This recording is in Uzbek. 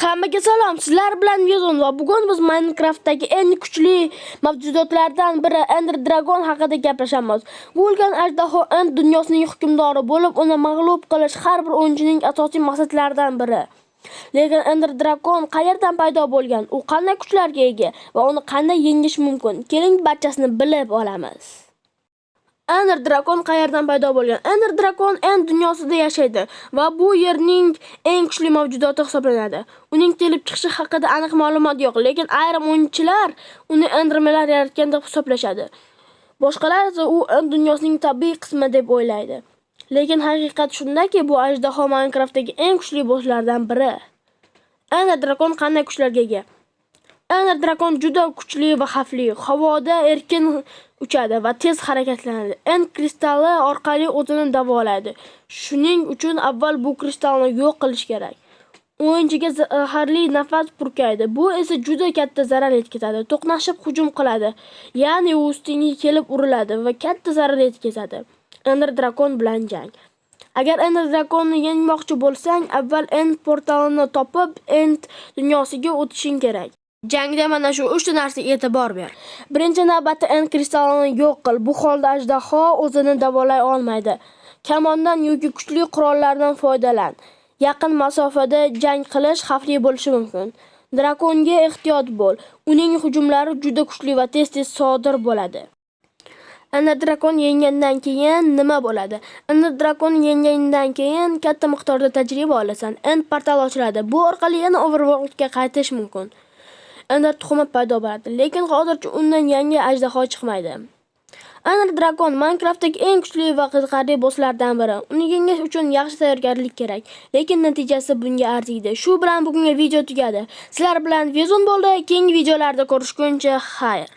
Hammaga salom, sizlar bilan Vizon va bugun biz Minecraftdagi eng kuchli mavjudotlardan biri Ender Dragon haqida gaplashamiz. Bu ulkan ajdaho End dunyosining hukmdori bo'lib, uni mag'lub qilish har bir o'yinchining asosiy maqsadlaridan biri. Lekin Ender Dragon qayerdan paydo bo'lgan? U qanday kuchlarga ega va uni qanday yengish mumkin? Keling, barchasini bilib olamiz. Ender Dragon qayerdan paydo bo'lgan? Ender Dragon End dunyosida yashaydi va bu yerning eng kuchli mavjudoti hisoblanadi. Uning kelib chiqishi haqida aniq ma'lumot yo'q, lekin ayrim o'yinchilar uni Endermanlar yaratgan deb hisoblashadi. Boshqalar esa u End dunyosining tabiiy qismi deb o'ylaydi. Lekin haqiqat shundaki, bu ajdaho Minecraftdagi eng kuchli bosslardan biri. Ender Dragon qanday kuchlarga ega? Ender Dragon juda kuchli va xavfli. Havoda erkin uchadi va tez harakatlanadi. End kristalli orqali o'zini davolaydi. Shuning uchun avval bu kristalni yo'q qilish kerak. O'yinchiga zaharli nafas purkaydi. Bu esa juda katta zarar yetkazadi. To'qnashib hujum qiladi. Ya'ni u ustingga kelib uriladi va katta zarar yetkazadi. Ender Dragon bilan jang. Agar Ender Dragonni yengmoqchi bo'lsang, avval End portalini topib, End dunyosiga o'tishing kerak. Jangda mana shu 3 ta narsaga e'tibor ber. Birinchi navbatda End kristalini yo'q qil. Bu holda ajdaho o'zini davolay olmaydi. Kamondan yoki kuchli qurollardan foydalan. Yaqin masofada jang qilish xavfli bo'lishi mumkin. Dragonga ehtiyot bo'l. Uning hujumlari juda kuchli va tez-tez sodir bo'ladi. Ender Dragon yengandan keyin nima bo'ladi? Ender Dragon yengandan keyin katta miqdorda tajriba olasan. End portal ochiladi. Bu orqali yana Overworldga qaytish mumkin. Ender tuxumi paydo bo'ladi, lekin hozircha undan yangi ajdaho chiqmaydi. Ender Dragon Minecraftdagi eng kuchli va qiziqarli bosslardan biri. Uni yengish uchun yaxshi tayyorgarlik kerak, lekin natijasi bunga arziydi. Shu bilan bugungi video tugadi. Sizlar bilan Vizon bo'ldi. Keyingi videolarda ko'rishguncha xayr.